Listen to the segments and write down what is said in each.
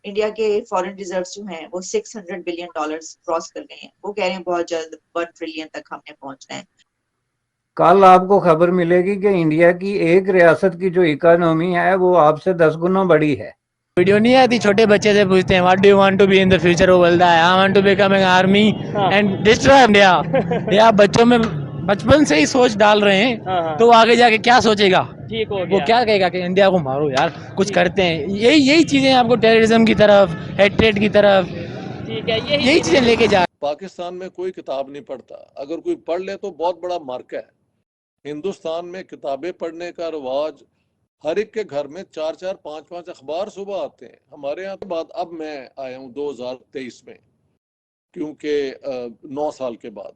India के foreign reserves जो हैं वो $600 बिलियन क्रॉस कर गए हैं। वो कह रहे हैं बहुत जल्द 1 ट्रिलियन तक हमने पहुंचना है। कल आपको खबर मिलेगी कि इंडिया की एक रियासत की जो इकोनॉमी है वो आपसे 10 गुना बड़ी है। वीडियो नहीं आती, छोटे बच्चे से पूछते हैं what do you want to be in the future, वो बोलता है I want to become an army and destroy India. ये आप बच्चों में बचपन से ही सोच डाल रहे हैं, तो आगे जाके क्या सोचेगा? ठीक हो गया। वो क्या कहेगा कि इंडिया को मारो यार, कुछ करते हैं। यही चीजें आपको टेररिज्म की तरफ, हेट्रेड की तरफ, ठीक है, यही चीजें लेके जा। पाकिस्तान में कोई किताब नहीं पढ़ता, अगर कोई पढ़ ले तो बहुत बड़ा मार्का है। हिंदुस्तान में किताबें पढ़ने का रिवाज, हर एक के घर में 4-4, 5-5 अखबार सुबह आते हैं। हमारे यहाँ के बाद अब मैं आया हूँ 2023 में, क्योंकि 9 साल के बाद,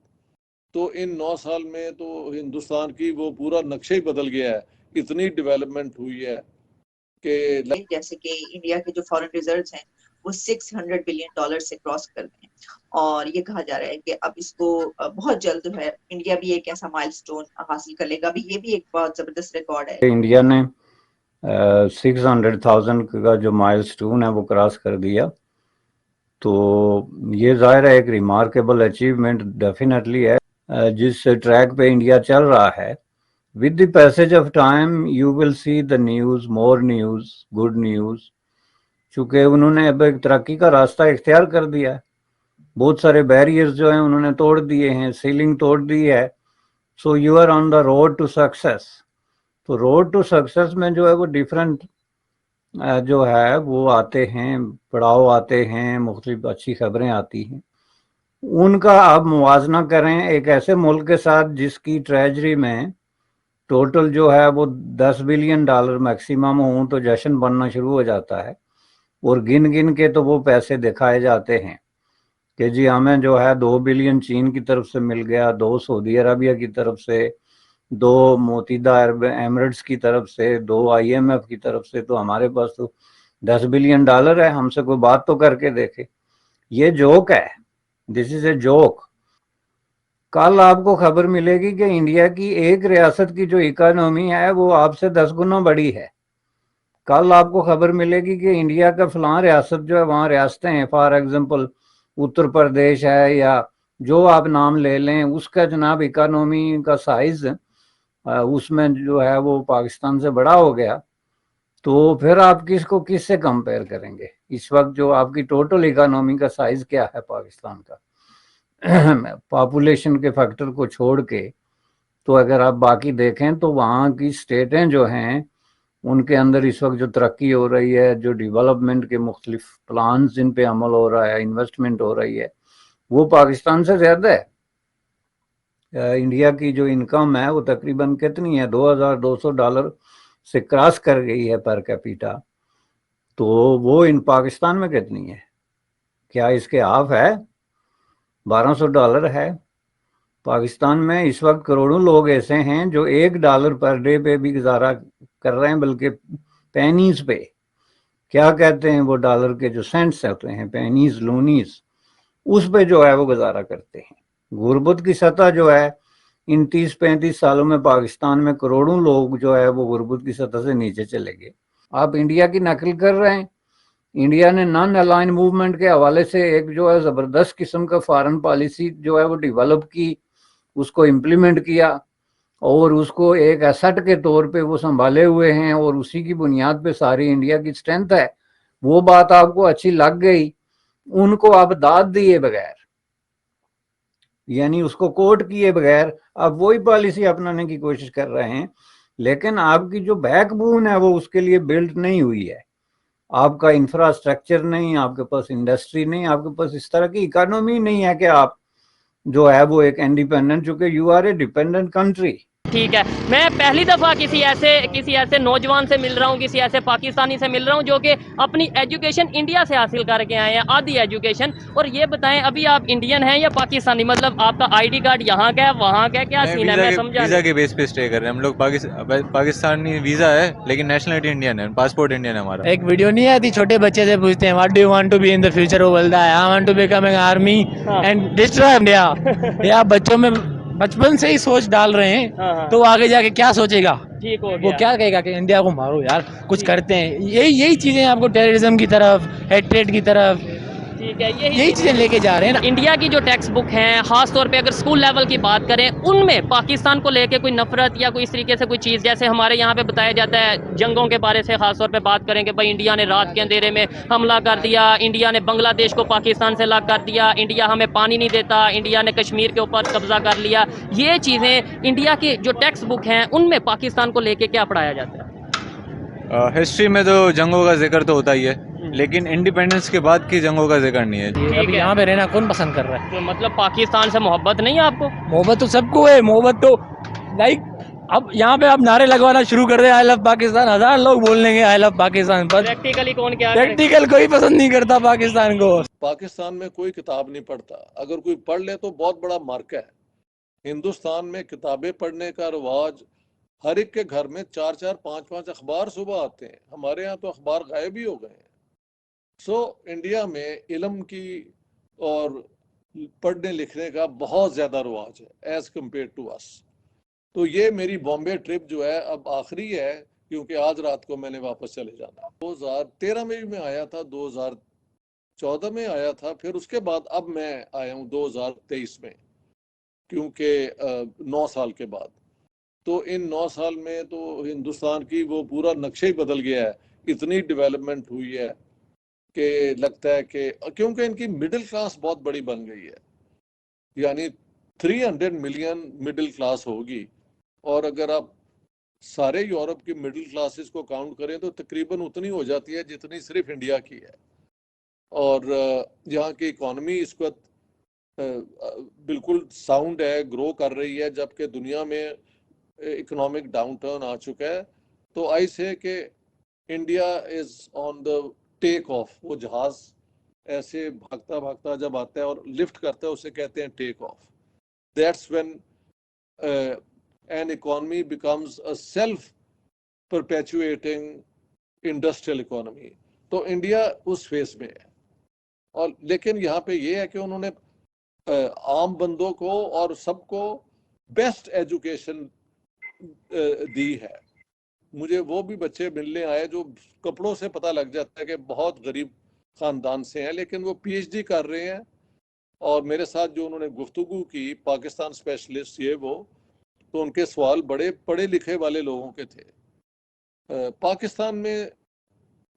तो इन 9 साल में तो हिंदुस्तान की वो पूरा नक्शा ही बदल गया है। इतनी डेवलपमेंट हुई है कि जैसे कि इंडिया के जो फॉरेन रिजर्व्स हैं वो $600 बिलियन से क्रॉस कर गए हैं, और ये कहा जा रहा है कि अब इसको बहुत जल्द जो है इंडिया भी एक ऐसा माइलस्टोन हासिल कर लेगा। अभी ये भी एक बहुत जबरदस्त रिकॉर्ड है। इंडिया ने 600,000 का जो माइलस्टोन है वो क्रॉस कर दिया, तो ये जाहिर है एक रिमार्केबल अचीवमेंट डेफिनेटली है। जिस ट्रैक पे इंडिया चल रहा है, with the passage of time you will see the news, more news, good news. चूँकि उन्होंने अब एक तरक्की का रास्ता इख्तियार कर दिया है, बहुत सारे बैरियर्स जो हैं उन्होंने तोड़ दिए हैं, सीलिंग तोड़ दी है। So you are on the road to success. तो रोड टू सक्सेस में जो है वो डिफरेंट जो है वो आते हैं, पड़ाव आते हैं, मुख्तलिफ अच्छी खबरें आती हैं। उनका आप मुवाजना करें एक ऐसे मुल्क के साथ जिसकी ट्रेजरी में टोटल जो है वो $10 बिलियन मैक्सिमम हों तो जश्न बनना शुरू हो जाता है, और गिन गिन के तो वो पैसे दिखाए जाते हैं कि जी हमें जो है 2 बिलियन चीन की तरफ से मिल गया, 2 सऊदी अरबिया की तरफ से, 2 मुत्तहिदा अरब एमिरेट्स की तरफ से, 2 IMF की तरफ से, तो हमारे पास तो $10 बिलियन है। हमसे कोई बात तो करके देखे। ये जोक है, दिस इज ए जोक। कल आपको खबर मिलेगी कि इंडिया की एक रियासत की जो इकोनॉमी है वो आपसे 10 गुना बड़ी है। कल आपको खबर मिलेगी कि इंडिया का फलां रियासत जो है, वहाँ रियासतें हैं, फॉर एग्जांपल उत्तर प्रदेश है या जो आप नाम ले लें, उसका जनाब इकोनॉमी का साइज उसमें जो है वो पाकिस्तान से बड़ा हो गया, तो फिर आप किसको किससे कंपेयर करेंगे? इस वक्त जो आपकी टोटल इकोनॉमी का साइज क्या है पाकिस्तान का, पॉपुलेशन के फैक्टर को छोड़ के, तो अगर आप बाकी देखें तो वहाँ की स्टेटें जो हैं उनके अंदर इस वक्त जो तरक्की हो रही है, जो डेवलपमेंट के मुख्तलिफ प्लान जिन पे अमल हो रहा है, इन्वेस्टमेंट हो रही है, वो पाकिस्तान से ज़्यादा है। इंडिया की जो इनकम है वो तकरीबन कितनी है, $2,200 से क्रॉस कर गई है पर कैपिटा, तो वो इन पाकिस्तान में कितनी है? क्या इसके हाफ है? $1,200 है। पाकिस्तान में इस वक्त करोड़ों लोग ऐसे हैं जो $1 पर डे पे भी गुजारा कर रहे हैं, बल्कि पेनीज पे, क्या कहते हैं वो डॉलर के जो सेंट्स होते हैं, पेनीज, लूनीज, उस पे जो है वो गुजारा करते हैं। गुर्बत की सतह जो है इन 30-35 सालों में पाकिस्तान में करोड़ों लोग जो है वो गुर्बत की सतह से नीचे चले गए। आप इंडिया की नकल कर रहे हैं। इंडिया ने नॉन अलाइन मूवमेंट के हवाले से एक जो है ज़बरदस्त किस्म का फॉरेन पॉलिसी जो है वो डेवलप की, उसको इम्प्लीमेंट किया और उसको एक एसेट के तौर पे वो संभाले हुए हैं, और उसी की बुनियाद पे सारी इंडिया की स्ट्रेंथ है। वो बात आपको अच्छी लग गई, उनको आप दाद दिए बगैर, यानी उसको कोट किए बगैर आप वही पॉलिसी अपनाने की कोशिश कर रहे हैं, लेकिन आपकी जो बैकबोन है वो उसके लिए बिल्ड नहीं हुई है। आपका इंफ्रास्ट्रक्चर नहीं, आपके पास इंडस्ट्री नहीं, आपके पास इस तरह की इकोनॉमी नहीं है कि आप जो है वो एक इंडिपेंडेंट, चूंकि you are a dependent country. ठीक है, मैं पहली दफ़ा किसी ऐसे नौजवान से मिल रहा हूँ, किसी ऐसे पाकिस्तानी से मिल रहा हूँ जो कि अपनी एजुकेशन इंडिया से हासिल करके आए हैं, आधी एजुकेशन। और ये बताएं, अभी आप इंडियन हैं या पाकिस्तानी? मतलब आपका ID कार्ड यहाँ का है, वहाँ का है, क्या सीन है? मैं समझा। वीज़ा के बेस पे स्टे कर रहे हैं हम लोग। पाकिस्तानी वीज़ा है लेकिन नेशनलिटी इंडियन है, पासपोर्ट इंडियन है हमारा। एक वीडियो नहीं आती, छोटे बच्चे से पूछते हैं what do you want to be in the future, वो बोलता है I want to become an army and destroy India. ये आप बच्चों में बचपन से ही सोच डाल रहे हाँ, हैं हाँ। तो आगे जाके क्या सोचेगा? ठीक हो वो गया। क्या कहेगा कि इंडिया को मारो यार, कुछ करते हैं। यही चीजें आपको टेररिज्म की तरफ, हेट्रेड की तरफ, ठीक है, यही चीजें लेके जा रहे हैं ना। इंडिया की जो टेक्स्ट बुक हैं, खास तौर पे अगर स्कूल लेवल की बात करें, उनमें पाकिस्तान को लेके कोई नफरत या कोई इस तरीके से कोई चीज़, जैसे हमारे यहाँ पे बताया जाता है जंगों के बारे से खास तौर पे बात करें कि भाई इंडिया ने रात के अंधेरे में हमला कर दिया, इंडिया ने बांग्लादेश को पाकिस्तान से अलग कर दिया, इंडिया हमें पानी नहीं देता, इंडिया ने कश्मीर के ऊपर कब्जा कर लिया। ये चीज़ें इंडिया की जो टेक्स्ट बुक हैं उनमें पाकिस्तान को लेके क्या पढ़ाया जाता है? हिस्ट्री में तो जंगों का जिक्र तो होता ही है, लेकिन इंडिपेंडेंस के बाद की जंगों का जिक्र नहीं है। ये अभी है। यहाँ पे रहना कौन पसंद कर रहा है? तो मतलब पाकिस्तान से मोहब्बत नहीं है आपको? मोहब्बत तो सबको है, मोहब्बत तो लाइक अब यहाँ पे आप नारे लगवाना शुरू कर दे आई लव पाकिस्तान, 1000 लोग बोल लेंगे आई लव पाकिस्तान, पर प्रैक्टिकली कौन क्या करे? प्रैक्टिकल कोई पसंद नहीं करता पाकिस्तान को। पाकिस्तान में कोई किताब नहीं पढ़ता, अगर कोई पढ़ ले तो बहुत बड़ा मार्का है। हिंदुस्तान में किताबें पढ़ने का रिवाज, हर एक के घर में 4-4, 5-5 अखबार सुबह आते हैं। हमारे यहाँ तो अखबार गायब ही हो गए हैं। सो इंडिया में इल्म की और पढ़ने लिखने का बहुत ज्यादा रिवाज है एज कम्पेयर टू अस। तो ये मेरी बॉम्बे ट्रिप जो है अब आखिरी है, क्योंकि आज रात को मैंने वापस चले जाना है। 2013 में भी मैं आया था, 2014 में आया था, फिर उसके बाद अब मैं आया हूँ 2023 में, क्योंकि 9 साल के बाद। तो इन 9 साल में तो हिंदुस्तान की वो पूरा नक्शा ही बदल गया है। इतनी डेवलपमेंट हुई है कि लगता है कि, क्योंकि इनकी मिडिल क्लास बहुत बड़ी बन गई है, यानी 300 मिलियन मिडिल क्लास होगी। और अगर आप सारे यूरोप की मिडिल क्लासेस को काउंट करें तो तकरीबन उतनी हो जाती है जितनी सिर्फ इंडिया की है। और यहाँ की इकॉनमी इस वक्त बिल्कुल साउंड है, ग्रो कर रही है, जबकि दुनिया में इकोनॉमिक डाउनटर्न आ चुका है। तो आई से कि India is on the take off. वो जहाज ऐसे भागता भागता जब आता है और लिफ्ट करता है, उसे कहते हैं take off. That's when an economy becomes a self perpetuating industrial economy. तो इंडिया उस फेज में है। और लेकिन यहाँ पे ये है कि उन्होंने आम बंदों को और सबको बेस्ट एजुकेशन दी है। मुझे वो भी बच्चे मिलने आए जो कपड़ों से पता लग जाता है कि बहुत गरीब खानदान से हैं, लेकिन वो पीएचडी कर रहे हैं। और मेरे साथ जो उन्होंने गुफ्तगू की, पाकिस्तान स्पेशलिस्ट ये वो, तो उनके सवाल बड़े पढ़े लिखे वाले लोगों के थे। पाकिस्तान में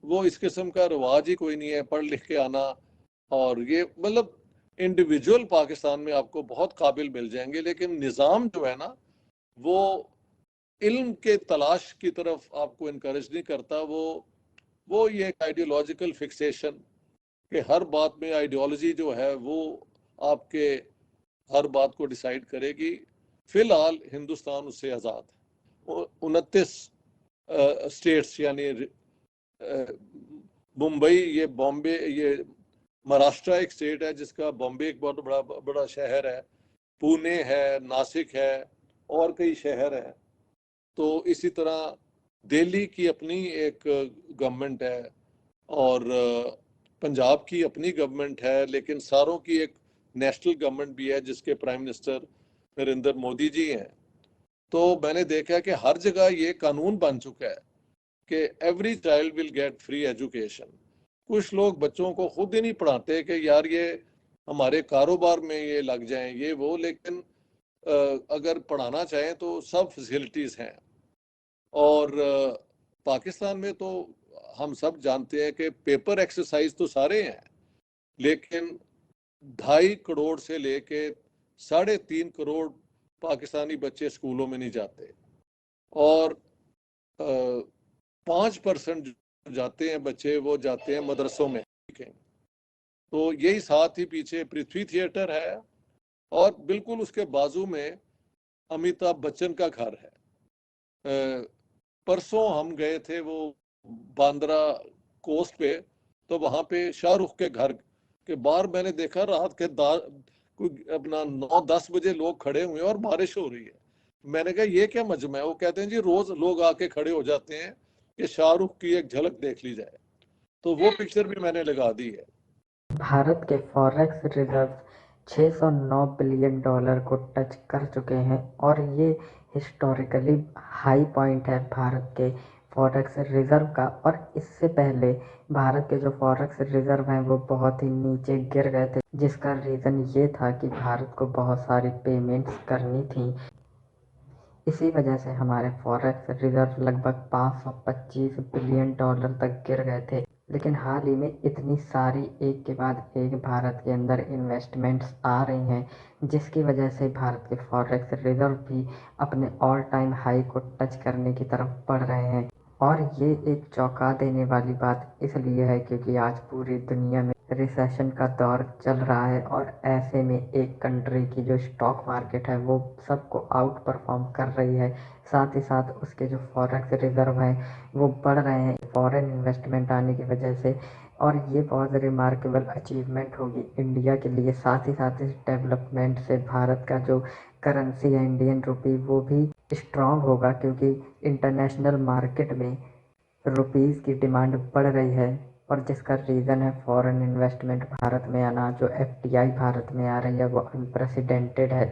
वो इस किस्म का रिवाज ही कोई नहीं है, पढ़ लिख के आना। और ये मतलब इंडिविजुअल पाकिस्तान में आपको बहुत काबिल मिल जाएंगे, लेकिन निज़ाम जो है ना, वो इल्म के तलाश की तरफ आपको इनकरेज नहीं करता। वो ये एक आइडियोलॉजिकल फिक्सेशन कि हर बात में आइडियोलॉजी जो है वो आपके हर बात को डिसाइड करेगी। फिलहाल हिंदुस्तान उससे आज़ाद है। 29 स्टेट्स यानी मुंबई, ये बॉम्बे, ये महाराष्ट्र एक स्टेट है जिसका बॉम्बे एक बहुत बड़ा शहर है, पुणे है, नासिक है, और कई शहर हैं। तो इसी तरह दिल्ली की अपनी एक गवर्नमेंट है और पंजाब की अपनी गवर्नमेंट है, लेकिन सारों की एक नेशनल गवर्नमेंट भी है जिसके प्राइम मिनिस्टर नरेंद्र मोदी जी हैं। तो मैंने देखा कि हर जगह ये कानून बन चुका है कि every child will get free education. कुछ लोग बच्चों को खुद ही नहीं पढ़ाते कि यार ये हमारे कारोबार में ये लग जाएं, ये वो, लेकिन अगर पढ़ाना चाहें तो सब फैसिलिटीज़ हैं। और पाकिस्तान में तो हम सब जानते हैं कि पेपर एक्सरसाइज तो सारे हैं, लेकिन 2.5 करोड़ से लेके 3.5 करोड़ पाकिस्तानी बच्चे स्कूलों में नहीं जाते। और 5% जाते हैं बच्चे, वो जाते हैं मदरसों में। तो यही साथ ही पीछे पृथ्वी थिएटर है, और बिल्कुल उसके बाजू में अमिताभ बच्चन का घर है। परसों हम गए थे वो बांद्रा कोस्ट पे, तो वहां पे शाहरुख के घर के बाहर मैंने देखा रात के कोई अपना 9-10 बजे लोग खड़े हुए और बारिश हो रही है। मैंने कहा ये क्या मजमा है? वो कहते हैं जी रोज लोग आके खड़े हो जाते हैं कि शाहरुख की एक झलक देख ली जाए। तो वो पिक्चर भी मैंने लगा दी है। भारत के फॉरेक्स रिजर्व $609 बिलियन को टच कर चुके हैं और ये हिस्टोरिकली हाई पॉइंट है भारत के फॉरेक्स रिजर्व का। और इससे पहले भारत के जो फॉरेक्स रिजर्व हैं वो बहुत ही नीचे गिर गए थे, जिसका रीज़न ये था कि भारत को बहुत सारी पेमेंट्स करनी थी। इसी वजह से हमारे फॉरेक्स रिजर्व लगभग $525 बिलियन तक गिर गए थे। लेकिन हाल ही में इतनी सारी एक के बाद एक भारत के अंदर इन्वेस्टमेंट्स आ रही हैं, जिसकी वजह से भारत के फॉरेक्स रिजर्व भी अपने ऑल टाइम हाई को टच करने की तरफ बढ़ रहे हैं। और ये एक चौंका देने वाली बात इसलिए है क्योंकि आज पूरी दुनिया में रिसेशन का दौर चल रहा है और ऐसे में एक कंट्री की जो स्टॉक मार्केट है वो सबको आउट परफॉर्म कर रही है, साथ ही साथ उसके जो फॉरेक्स रिजर्व हैं वो बढ़ रहे हैं फॉरेन इन्वेस्टमेंट आने की वजह से। और ये बहुत रिमार्केबल अचीवमेंट होगी इंडिया के लिए। साथ ही साथ इस डेवलपमेंट से भारत का जो करेंसी है इंडियन रुपी वो भी स्ट्रॉन्ग होगा, क्योंकि इंटरनेशनल मार्केट में रुपीज़ की डिमांड बढ़ रही है और जिसका रीज़न है फॉरेन इन्वेस्टमेंट भारत में आना। जो FDI भारत में आ रही है वो अनप्रेसिडेंटेड है।